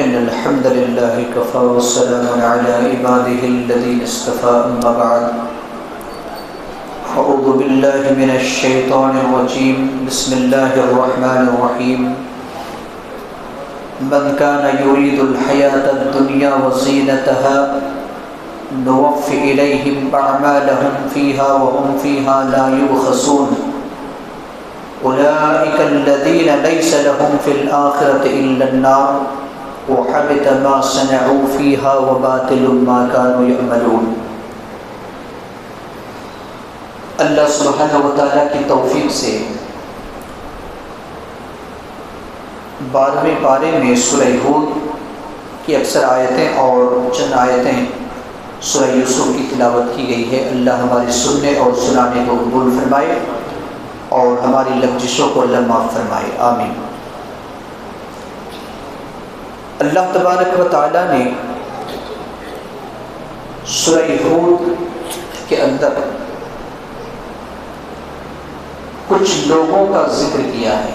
إن الحمد لله كفى والسلام على عباده الذين اصطفى أما بعد أعوذ بالله من الشيطان الرجيم بسم الله الرحمن الرحيم من كان يريد الحياة الدنيا وزينتها نوفي إليهم أعمالهم فيها وهم فيها لا يبخسون أولئك الذين ليس لهم في الآخرة إلا النار وحبط ما صنعوا فيها وباطل ما كانوا يعملون۔ اللہ سبحانہ و تعالیٰ کی توفیق سے 12ویں پارے میں سورہ ہود کی اکثر آیتیں اور چند آیتیں سورہ یوسف کی تلاوت کی گئی ہے۔ اللہ ہمارے سننے اور سنانے کو قبول فرمائے اور ہماری لغزشوں کو اللہ معاف فرمائے، آمین۔ اللہ تبارک و تعالیٰ نے سورہ ہود کے اندر کچھ لوگوں کا ذکر کیا ہے۔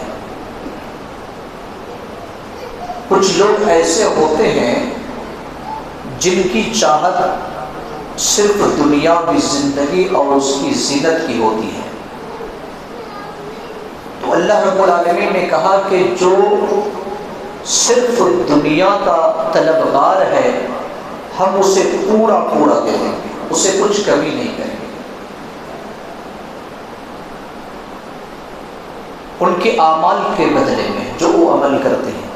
کچھ لوگ ایسے ہوتے ہیں جن کی چاہت صرف دنیاوی زندگی اور اس کی زینت کی ہوتی ہے، تو اللہ رب العالمین نے کہا کہ جو صرف دنیا کا طلبگار ہے ہم اسے پورا پورا دے دیں گے، اسے کچھ کمی نہیں کریں گے۔ ان کے اعمال کے بدلے میں جو وہ عمل کرتے ہیں،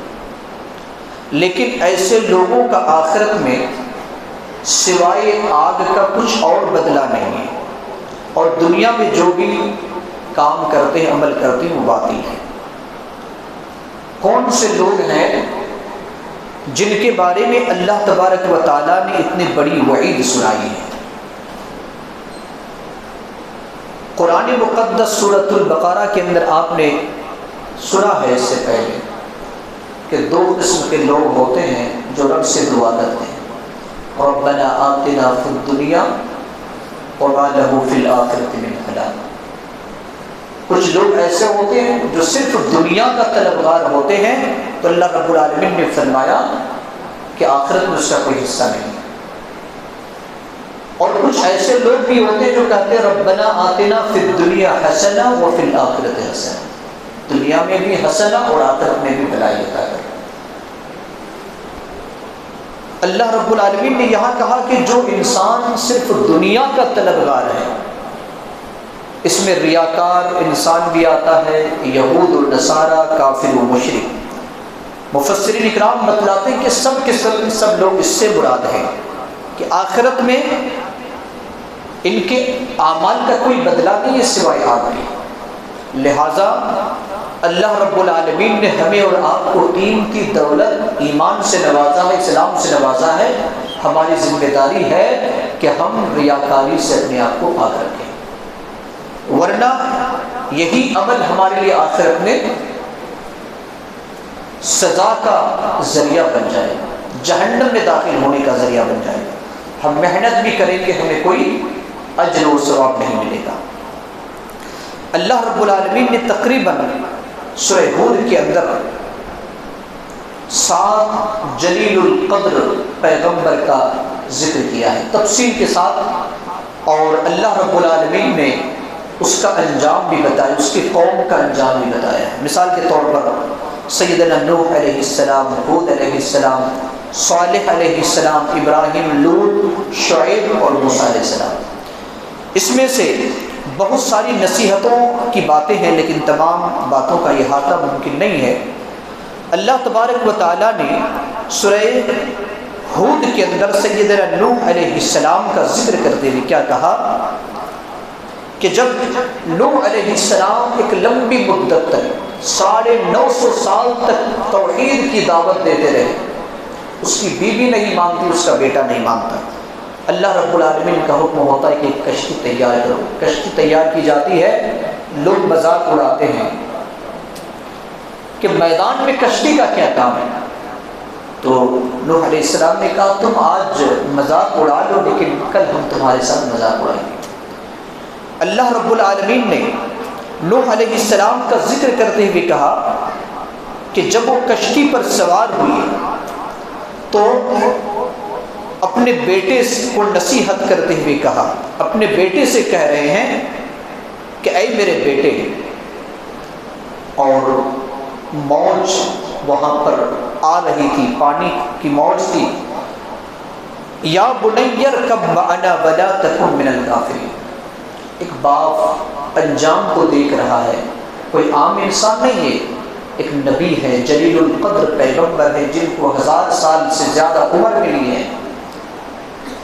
لیکن ایسے لوگوں کا آخرت میں سوائے آگ کا کچھ اور بدلہ نہیں ہے، اور دنیا میں جو بھی کام کرتے ہیں عمل کرتے ہیں وہ باطل ہے۔ کون سے لوگ ہیں جن کے بارے میں اللہ تبارک و تعالیٰ نے اتنی بڑی وعید سنائی ہے؟ قرآن مقدس سورۃ البقرہ کے اندر آپ نے سنا ہے اس سے پہلے کہ 2 قسم کے لوگ ہوتے ہیں جو رب سے دعا کرتے ہیں، ربنا آتنا فی الدنیا وما لہ فی الآخرۃ من خلاق۔ کچھ لوگ ایسے ہوتے ہیں جو صرف دنیا کا طلبگار ہوتے ہیں، تو اللہ رب العالمین نے فرمایا کہ آخرت میں اس کا کوئی حصہ نہیں۔ اور کچھ ایسے لوگ بھی ہوتے ہیں جو کہتے ہیں ربنا آتنا فی الدنیا حسنہ وفی الآخرۃ حسنہ، دنیا میں بھی حسنہ اور آخرت میں بھی بھلائی عطا کر۔ اللہ رب العالمین نے یہاں کہا کہ جو انسان صرف دنیا کا طلبگار ہے، اس میں ریاکار انسان بھی آتا ہے، یہود و نصارہ، کافر و مشرک۔ مفسرین اکرام بتلاتے ہیں کہ سب کے سب لوگ اس سے مراد ہیں کہ آخرت میں ان کے اعمال کا کوئی بدلہ نہیں ہے سوائے آگ کے۔ لہٰذا اللہ رب العالمین نے ہمیں اور آپ کو قیمتی دولت ایمان سے نوازا ہے، اسلام سے نوازا ہے۔ ہماری ذمہ داری ہے کہ ہم ریاکاری سے اپنے آپ کو پاک رکھیں، ورنہ یہی عمل ہمارے لیے آخرت میں سزا کا ذریعہ بن جائے، جہنم میں داخل ہونے کا ذریعہ بن جائے۔ ہم محنت بھی کریں گے، ہمیں کوئی اجر و ثواب نہیں ملے گا۔ اللہ رب العالمین نے تقریباً سورہ ہود کے اندر 7 جلیل القدر پیغمبر کا ذکر کیا ہے تفصیل کے ساتھ، اور اللہ رب العالمین نے اس کا انجام بھی بتایا، اس کی قوم کا انجام بھی بتایا ہے۔ مثال کے طور پر سیدنا نوح علیہ السلام، ہود علیہ السلام، صالح علیہ السلام، ابراہیم، لوط، شعیب اور موسیٰ علیہ السلام۔ اس میں سے بہت ساری نصیحتوں کی باتیں ہیں، لیکن تمام باتوں کا احاطہ ممکن نہیں ہے۔ اللہ تبارک و تعالیٰ نے سورہ ہود کے اندر سیدنا نوح علیہ السلام کا ذکر کرتے ہوئے کیا کہا کہ جب نوح علیہ السلام ایک لمبی مدت تک 950 سال تک توحید کی دعوت دیتے رہے، اس کی بیوی نہیں مانتی، اس کا بیٹا نہیں مانتا، اللہ رب العالمین کا حکم ہوتا ہے کہ ایک کشتی تیار کرو۔ کشتی تیار کی جاتی ہے، لوگ مذاق اڑاتے ہیں کہ میدان میں کشتی کا کیا کام ہے؟ تو نوح علیہ السلام نے کہا تم آج مذاق اڑا لو، لیکن کل ہم تمہارے ساتھ مذاق اڑائیں گے۔ اللہ رب العالمین نے نوح علیہ السلام کا ذکر کرتے ہوئے کہا کہ جب وہ کشتی پر سوار ہوئے تو اپنے بیٹے کو نصیحت کرتے ہوئے کہا، اپنے بیٹے سے کہہ رہے ہیں کہ اے میرے بیٹے، اور موج وہاں پر آ رہی تھی، پانی کی موج تھی، یا بنی ارکب معنا ولا تکن من الکافرین۔ ایک باپ انجام کو دیکھ رہا ہے، کوئی عام انسان نہیں ہے، ایک نبی ہے، جلیل القدر پیغمبر ہے، جن کو 1000 سال سے زیادہ عمر ملی ہے،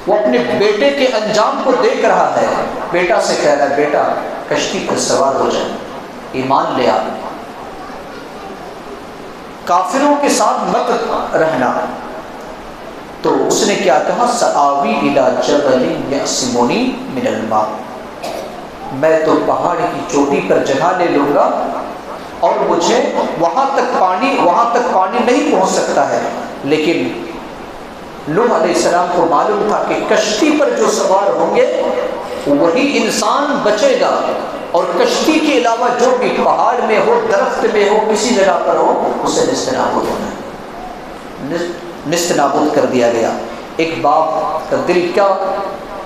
وہ اپنے بیٹے کے انجام کو دیکھ رہا ہے، بیٹا سے کہہ رہا ہے بیٹا کشتی پر سوار ہو جائے، ایمان لے آ، کافروں کے ساتھ مت رہنا۔ تو اس نے کیا کہا، سآوی الی جبل یعصمنی من الماء، میں تو پہاڑ کی چوٹی پر جگہ لے لوں گا اور مجھے وہاں تک پانی نہیں پہنچ سکتا ہے، لیکن نوح علیہ السلام کو معلوم تھا کہ کشتی پر جو سوار ہوں گے وہی انسان بچے گا، اور کشتی کے علاوہ جو بھی پہاڑ میں ہو، درخت میں ہو، کسی جگہ پر ہو، اسے نیست نابود ہونا ہے، نیست نابود کر دیا گیا۔ ایک باپ کا دل کیا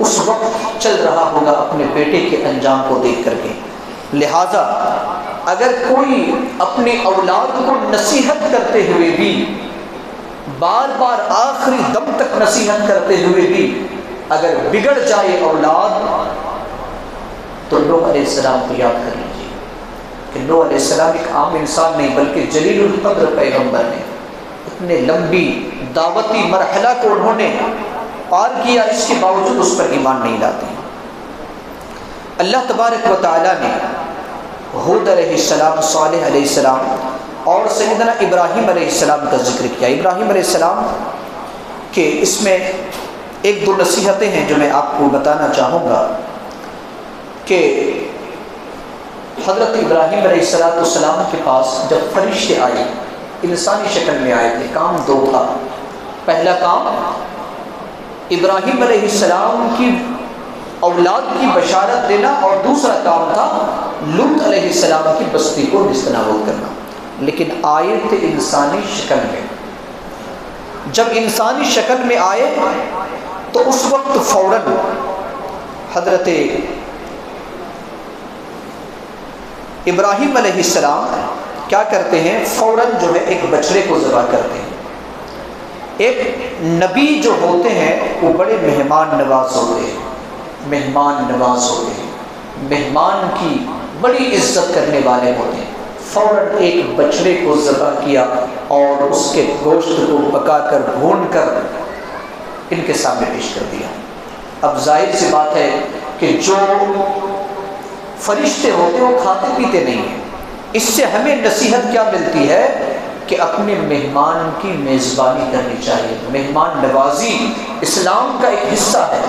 اس وقت چل رہا ہوگا اپنے بیٹے کے انجام کو دیکھ کر کے۔ لہذا اگر کوئی اپنی اولاد کو نصیحت کرتے ہوئے بھی، بار بار آخری دم تک نصیحت کرتے ہوئے بھی اگر بگڑ جائے اولاد، تو نوح علیہ السلام کو یاد کر لیجیے کہ نوح علیہ السلام ایک عام انسان نہیں بلکہ جلیل القدر پیغمبر نے، اتنے لمبی دعوتی مرحلہ کو انہوں نے پار کیا، اس کے باوجود اس پر ایمان نہیں لاتے۔ اللہ تبارک و تعالیٰ نے ہود علیہ السلام، صالح علیہ السلام اور سیدنا ابراہیم علیہ السلام کا ذکر کیا۔ ابراہیم علیہ السلام کے اس میں ایک دو نصیحتیں ہیں جو میں آپ کو بتانا چاہوں گا کہ حضرت ابراہیم علیہ السلام کے پاس جب فرشتے آئے، انسانی شکل میں آئے تھے، کام دو تھا۔ پہلا کام ابراہیم علیہ السلام کی اولاد کی بشارت دینا، اور دوسرا کام تھا لوط علیہ السلام کی بستی کو نیست نابود کرنا، لیکن آئے تھے انسانی شکل میں۔ جب انسانی شکل میں آئے تو اس وقت فوراً حضرت ابراہیم علیہ السلام کیا کرتے ہیں، فوراً جو ہے ایک بچڑے کو ذبح کرتے ہیں۔ ایک نبی جو ہوتے ہیں وہ بڑے مہمان نواز ہوتے ہیں، مہمان نواز ہوتے ہیں، مہمان کی بڑی عزت کرنے والے ہوتے ہیں۔ فوراً ایک بچڑے کو ذبح کیا اور اس کے گوشت کو پکا کر بھون کر ان کے سامنے پیش کر دیا۔ اب ظاہر سی بات ہے کہ جو فرشتے ہوتے ہیں وہ کھاتے پیتے نہیں ہیں۔ اس سے ہمیں نصیحت کیا ملتی ہے کہ اپنے مہمان کی میزبانی کرنی چاہیے۔ مہمان نوازی اسلام کا ایک حصہ ہے۔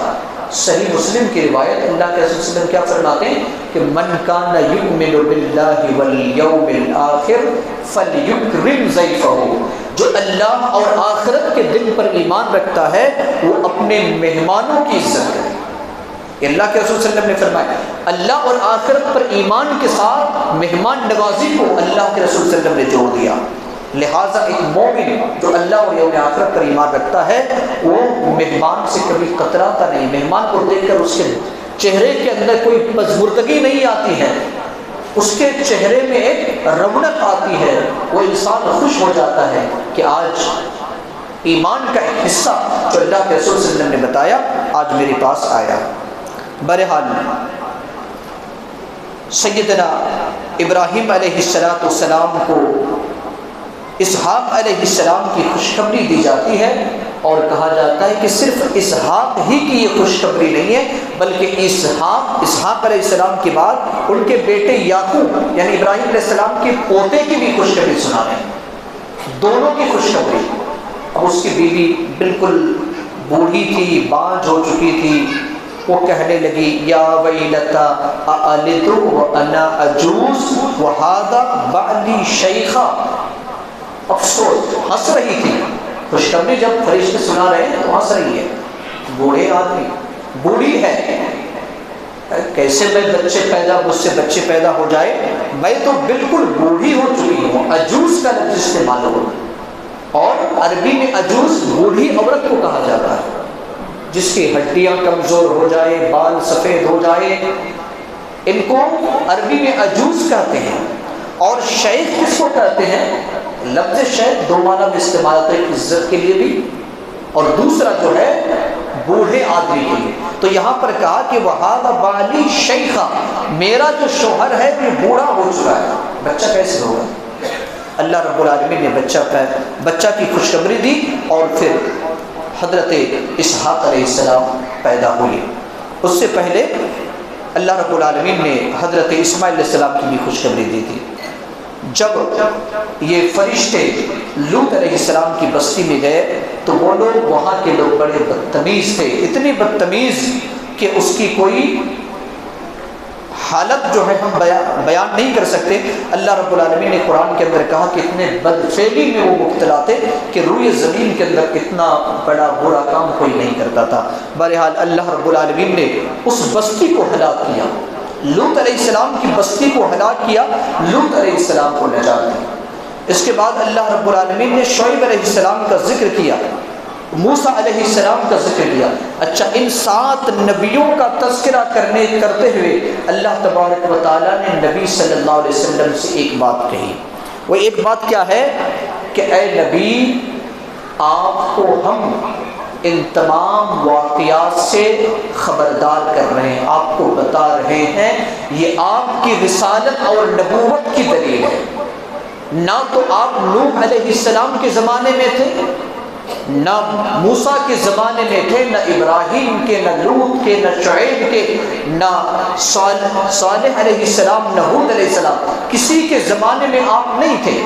صحیح مسلم کی روایت، اللہ کے رسول صلی اللہ علیہ وسلم کیا فرماتے ہیں کہ من کان یؤمن باللہ والیوم الآخر فلیکرم ضیفہ، جو اللہ اور آخرت کے دن پر ایمان رکھتا ہے وہ اپنے مہمانوں کی عزت کرے۔ اللہ کے رسول صلی اللہ علیہ وسلم نے فرمایا اللہ اور آخرت پر ایمان کے ساتھ مہمان نوازی کو اللہ کے رسول صلی اللہ علیہ وسلم نے جوڑ دیا۔ لہٰذا ایک مومن جو اللہ اور یوم آخرت پر ایمان رکھتا ہے وہ مہمان سے کبھی کتراتا نہیں، مہمان کو دیکھ کر اس کے چہرے کے اندر کوئی پژمردگی نہیں آتی ہے، اس کے چہرے میں ایک رونق آتی ہے، وہ انسان خوش ہو جاتا ہے کہ آج ایمان کا ایک حصہ جو اللہ کے رسول صلی اللہ علیہ وسلم نے بتایا آج میرے پاس آیا۔ بہرحال سیدنا ابراہیم علیہ السلام کو اسحاق علیہ السلام کی خوشخبری دی جاتی ہے، اور کہا جاتا ہے کہ صرف اسحاق ہی کی یہ خوشخبری نہیں ہے بلکہ اسحاق علیہ السلام کے بعد ان کے بیٹے یعقوب یعنی ابراہیم علیہ السلام کے پوتے کی بھی خوشخبری سنا رہے ہیں، دونوں کی خوشخبری۔ اب اس کی بیوی بالکل بوڑھی تھی، بانجھ ہو چکی تھی، وہ کہنے لگی یا ویلتا اَأَلِدُ وَأَنَا عَجُوزٌ وَهَذَا بَعْلِي شَيْخًا، افسوس، ہنس رہی تھی، خوشخبری جب فرشتے سنا رہے ہیں تو ہنس رہی ہے، بوڑھے آدمی، بوڑھی ہے، کیسے میں مجھ سے بچے پیدا ہو جائے، میں تو بالکل بوڑھی ہو چکی ہوں، عجوز کا لفظ استعمال ہو، اور عربی میں عجوز بوڑھی عورت کو کہا جاتا ہے جس کی ہڈیاں کمزور ہو جائے، بال سفید ہو جائے، ان کو عربی میں عجوز کہتے ہیں۔ اور شیخ کس کو کہتے ہیں؟ لفظ شیخ دو معنی میں استعمال ہوتا ہے، عزت کے لیے بھی اور دوسرا جو ہے بوڑھے آدمی کے لیے۔ تو یہاں پر کہا کہ وہذا بالی شیخا، میرا جو شوہر ہے وہ بوڑھا ہو چکا ہے۔ بچہ کیسے ہوگا؟ اللہ رب العالمین نے بچہ کی خوشخبری دی اور پھر حضرت اسحاق علیہ السلام پیدا ہوئے۔ اس سے پہلے اللہ رب العالمین نے حضرت اسماعیل علیہ السلام کی بھی خوشخبری دی تھی۔ جب یہ فرشتے لوط علیہ السلام کی بستی میں گئے تو وہ لوگ، وہاں کے لوگ بڑے بدتمیز تھے، اتنے بدتمیز کہ اس کی کوئی حالت جو ہے ہم بیان نہیں کر سکتے۔ اللہ رب العالمین نے قرآن کے اندر کہا کہ اتنے بدفعلی میں وہ مبتلا تھے کہ روئے زمین کے اندر اتنا بڑا برا کام کوئی نہیں کرتا تھا۔ بہرحال اللہ رب العالمین نے اس بستی کو ہلاک کیا، لوط علیہ السلام کی بستی کو ہلاک کیا، لوط علیہ السلام کو نجات دی۔ اس کے بعد اللہ رب العالمین نے شعیب علیہ السلام کا ذکر کیا، موسیٰ علیہ السلام کا ذکر کیا۔ اچھا، ان 7 نبیوں کا تذکرہ کرتے ہوئے اللہ تبارک و تعالیٰ نے نبی صلی اللہ علیہ وسلم سے ایک بات کہی۔ وہ ایک بات کیا ہے کہ اے نبی، آپ کو ہم ان تمام واقعات سے خبردار کر رہے ہیں، آپ کو بتا رہے ہیں، یہ آپ کی رسالت اور نبوت کی دلیل ہے۔ نہ تو آپ نوح علیہ السلام کے زمانے میں تھے، نہ موسیٰ کے زمانے میں تھے، نہ ابراہیم کے، نہ لوط کے، نہ شعیب کے، نہ صالح علیہ السلام، نہ ہود علیہ السلام، کسی کے زمانے میں آپ نہیں تھے۔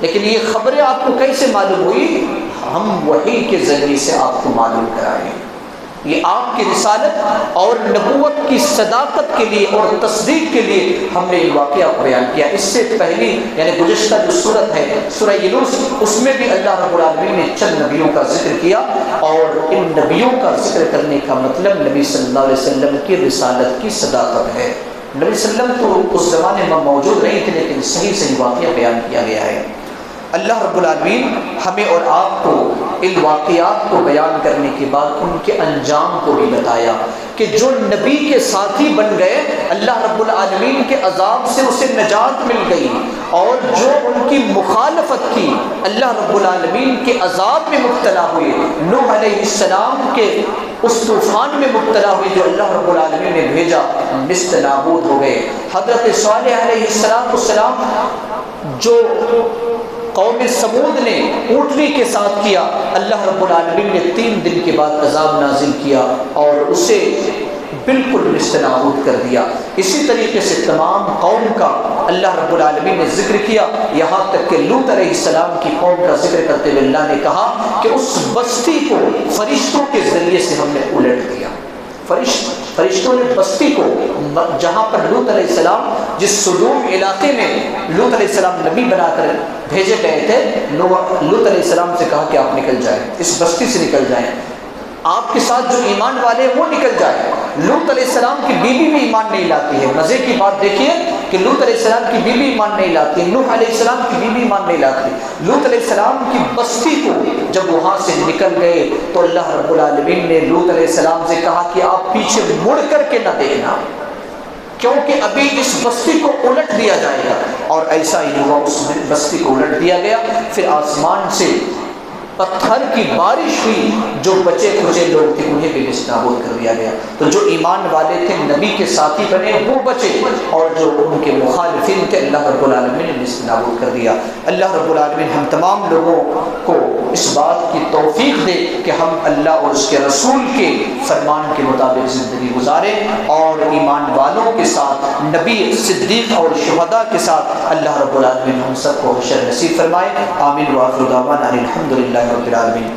لیکن یہ خبریں آپ کو کیسے معلوم ہوئی؟ ہم وحی کے ذریعے سے آپ کو معلوم کرائیں۔ یہ آپ کی رسالت اور نبوت کی صداقت کے لیے اور تصدیق کے لیے ہم نے یہ واقعہ بیان کیا۔ اس سے پہلی یعنی گزشتہ جو سورت ہے سورہ یونس، اس میں بھی اللہ رب العالمین نے چند نبیوں کا ذکر کیا، اور ان نبیوں کا ذکر کرنے کا مطلب نبی صلی اللہ علیہ وسلم کی رسالت کی صداقت ہے۔ نبی صلی اللہ علیہ وسلم تو اس زمانے میں موجود نہیں تھے، لیکن صحیح واقعہ بیان کیا گیا ہے۔ اللہ رب العالمین ہمیں اور آپ کو ان واقعات کو بیان کرنے کے بعد ان کے انجام کو بھی بتایا کہ جو نبی کے ساتھی بن گئے، اللہ رب العالمین کے عذاب سے اسے نجات مل گئی، اور جو ان کی مخالفت کی اللہ رب العالمین کے عذاب میں مبتلا ہوئے، نوح علیہ السلام کے اس طوفان میں مبتلا ہوئے جو اللہ رب العالمین نے بھیجا، نیست نابود ہو گئے۔ حضرت صالح علیہ السلام جو قوم سمود نے اونٹنی کے ساتھ کیا، اللہ رب العالمین نے 3 دن کے بعد عذاب نازل کیا اور اسے بالکل نیست نابود کر دیا۔ اسی طریقے سے تمام قوم کا اللہ رب العالمین نے ذکر کیا، یہاں تک کہ لوط علیہ السلام کی قوم کا ذکر کرتے ہوئے اللہ نے کہا کہ اس بستی کو فرشتوں کے ذریعے سے ہم نے الٹ دیا۔ فرشتوں نے بستی کو، جہاں پر لوط علیہ السلام جس صدوم علاقے میں لوط علیہ السلام نبی بنا کر بھیجے گئے تھے، لوط علیہ السلام سے کہا کہ آپ نکل جائیں، اس بستی سے نکل جائیں، آپ کے ساتھ جو ایمان والے ہیں وہ نکل جائیں۔ لوط علیہ السلام کی بیوی بھی ایمان نہیں لاتی ہے۔ مزے کی بات دیکھیے کہ لوط علیہ السلام کی بیوی ایمان نہیں لاتی، نوح علیہ السلام کی بیوی ایمان نہیں لاتی۔ لوط علیہ السلام کی بستی کو جب وہاں سے نکل گئے تو اللہ رب العالمین نے لوط علیہ السلام سے کہا کہ آپ پیچھے مڑ کر کے نہ دیکھنا، کیونکہ ابھی اس بستی کو الٹ دیا جائے گا۔ اور ایسا ہی ہوا، اس بستی کو الٹ دیا گیا۔ پھر آسمان سے پتھر کی بارش ہوئی، جو بچے کچے لوگ تھے انہیں بھی نیست نابود کر دیا گیا۔ تو جو ایمان والے تھے، نبی کے ساتھی بنے، وہ بچے، اور جو ان کے مخالفین تھے اللہ رب العالمین نے نیست نابود کر دیا۔ اللہ رب العالمین ہم تمام لوگوں کو اس بات کی توفیق دے کہ ہم اللہ اور اس کے رسول کے فرمان کے مطابق زندگی گزاریں، اور ایمان والوں کے ساتھ، نبی، صدیق اور شہداء کے ساتھ اللہ رب العالمین ہم سب کو حشر نصیب فرمائے۔ آمین۔ وآخر دعوانا ان الحمد للہ رب العالمین۔